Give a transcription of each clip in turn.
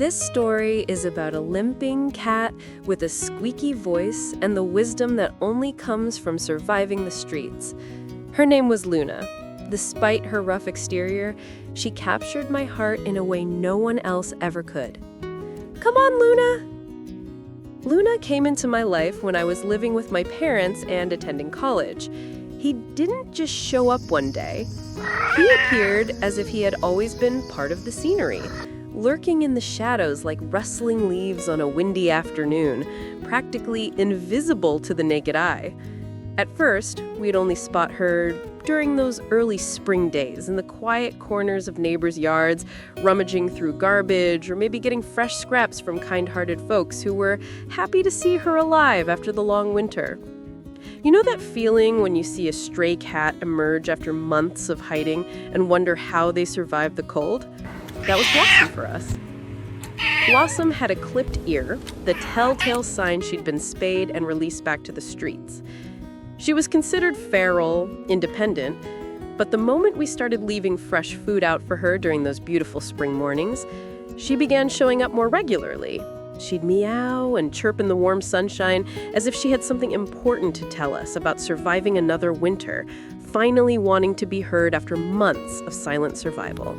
This story is about a limping cat with a squeaky voice and the wisdom that only comes from surviving the streets. Her name was Luna. Despite her rough exterior, she captured my heart in a way no one else ever could. Come on, Luna! Luna came into my life when I was living with my parents and attending college. He didn't just show up one day. He appeared as if he had always been part of the scenery, lurking in the shadows like rustling leaves on a windy afternoon, practically invisible to the naked eye. At first, we'd only spot her during those early spring days in the quiet corners of neighbors' yards, rummaging through garbage or maybe getting fresh scraps from kind-hearted folks who were happy to see her alive after the long winter. You know that feeling when you see a stray cat emerge after months of hiding and wonder how they survived the cold? That was Blossom for us. Blossom had a clipped ear, the telltale sign she'd been spayed and released back to the streets. She was considered feral, independent, but the moment we started leaving fresh food out for her during those beautiful spring mornings, she began showing up more regularly. She'd meow and chirp in the warm sunshine as if she had something important to tell us about surviving another winter, finally wanting to be heard after months of silent survival.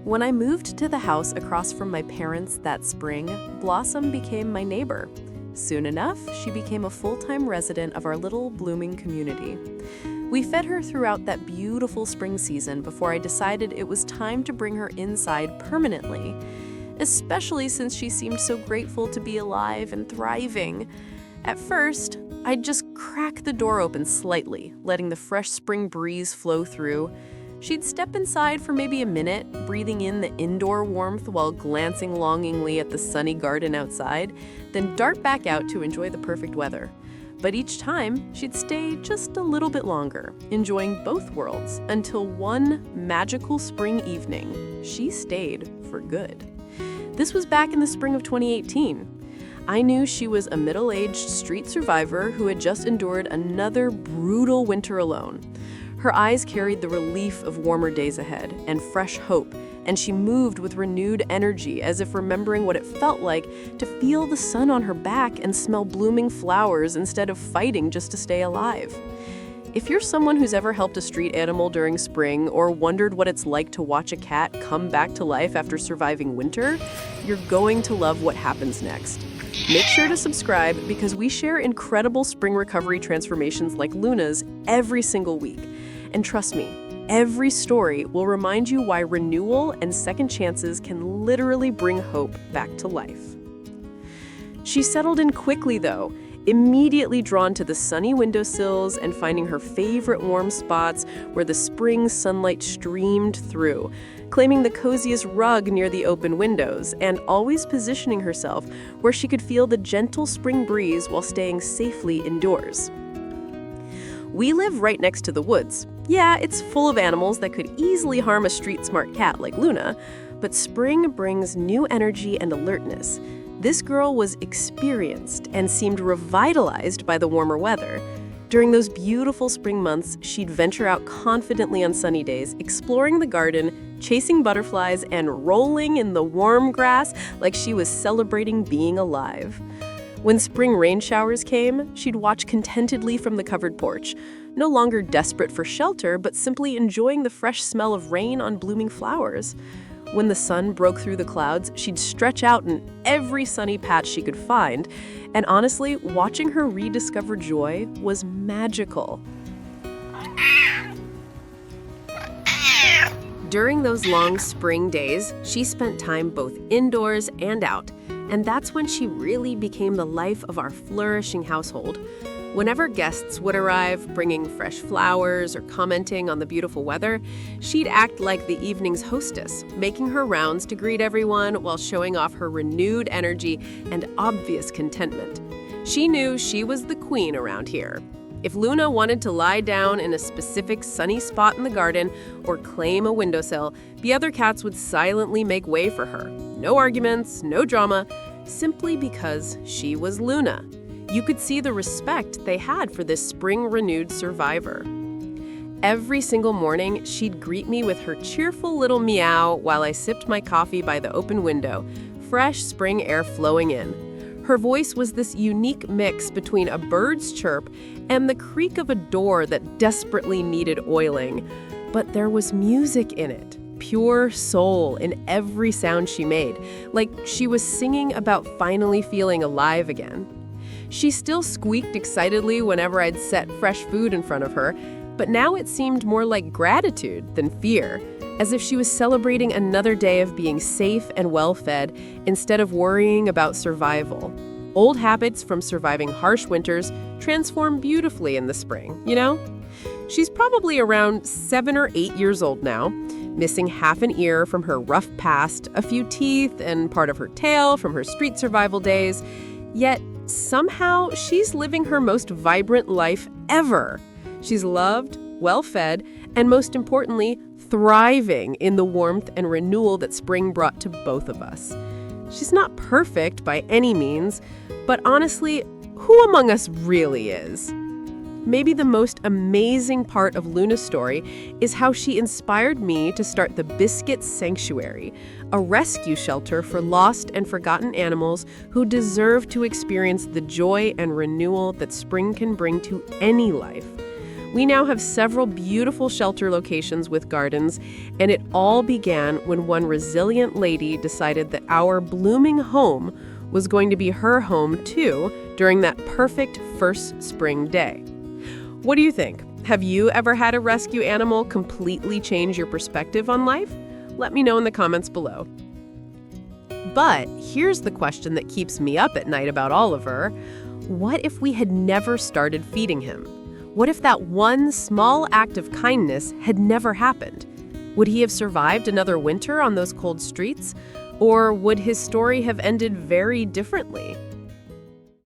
When I moved to the house across from my parents that spring, Blossom became my neighbor. Soon enough, she became a full-time resident of our little blooming community. We fed her throughout that beautiful spring season before I decided it was time to bring her inside permanently, especially since she seemed so grateful to be alive and thriving. At first, I'd just crack the door open slightly, letting the fresh spring breeze flow through. She'd step inside for maybe a minute, breathing in the indoor warmth while glancing longingly at the sunny garden outside, then dart back out to enjoy the perfect weather. But each time, she'd stay just a little bit longer, enjoying both worlds, until one magical spring evening, she stayed for good. This was back in the spring of 2018. I knew she was a middle-aged street survivor who had just endured another brutal winter alone. Her eyes carried the relief of warmer days ahead and fresh hope, and she moved with renewed energy as if remembering what it felt like to feel the sun on her back and smell blooming flowers instead of fighting just to stay alive. If you're someone who's ever helped a street animal during spring or wondered what it's like to watch a cat come back to life after surviving winter, you're going to love what happens next. Make sure to subscribe because we share incredible spring recovery transformations like Luna's every single week. And trust me, every story will remind you why renewal and second chances can literally bring hope back to life. She settled in quickly, though, immediately drawn to the sunny windowsills and finding her favorite warm spots where the spring sunlight streamed through, claiming the coziest rug near the open windows, and always positioning herself where she could feel the gentle spring breeze while staying safely indoors. We live right next to the woods. Yeah, it's full of animals that could easily harm a street-smart cat like Luna, but spring brings new energy and alertness. This girl was experienced and seemed revitalized by the warmer weather. During those beautiful spring months, she'd venture out confidently on sunny days, exploring the garden, chasing butterflies, and rolling in the warm grass like she was celebrating being alive. When spring rain showers came, she'd watch contentedly from the covered porch, no longer desperate for shelter, but simply enjoying the fresh smell of rain on blooming flowers. When the sun broke through the clouds, she'd stretch out in every sunny patch she could find, and honestly, watching her rediscover joy was magical. During those long spring days, she spent time both indoors and out, and that's when she really became the life of our flourishing household. Whenever guests would arrive, bringing fresh flowers or commenting on the beautiful weather, she'd act like the evening's hostess, making her rounds to greet everyone while showing off her renewed energy and obvious contentment. She knew she was the queen around here. If Luna wanted to lie down in a specific sunny spot in the garden or claim a windowsill, the other cats would silently make way for her. No arguments, no drama, simply because she was Luna. You could see the respect they had for this spring-renewed survivor. Every single morning, she'd greet me with her cheerful little meow while I sipped my coffee by the open window, fresh spring air flowing in. Her voice was this unique mix between a bird's chirp and the creak of a door that desperately needed oiling. But there was music in it, pure soul in every sound she made, like she was singing about finally feeling alive again. She still squeaked excitedly whenever I'd set fresh food in front of her, but now it seemed more like gratitude than fear, as if she was celebrating another day of being safe and well-fed instead of worrying about survival. Old habits from surviving harsh winters transform beautifully in the spring, you know? She's probably around 7 or 8 years old now, missing half an ear from her rough past, a few teeth, and part of her tail from her street survival days. Yet, somehow, she's living her most vibrant life ever. She's loved, well-fed, and most importantly, thriving in the warmth and renewal that spring brought to both of us. She's not perfect by any means, but honestly, who among us really is? Maybe the most amazing part of Luna's story is how she inspired me to start the Biscuit Sanctuary, a rescue shelter for lost and forgotten animals who deserve to experience the joy and renewal that spring can bring to any life. We now have several beautiful shelter locations with gardens, and it all began when one resilient lady decided that our blooming home was going to be her home too during that perfect first spring day. What do you think? Have you ever had a rescue animal completely change your perspective on life? Let me know in the comments below. But here's the question that keeps me up at night about Oliver. What if we had never started feeding him? What if that one small act of kindness had never happened? Would he have survived another winter on those cold streets? Or would his story have ended very differently?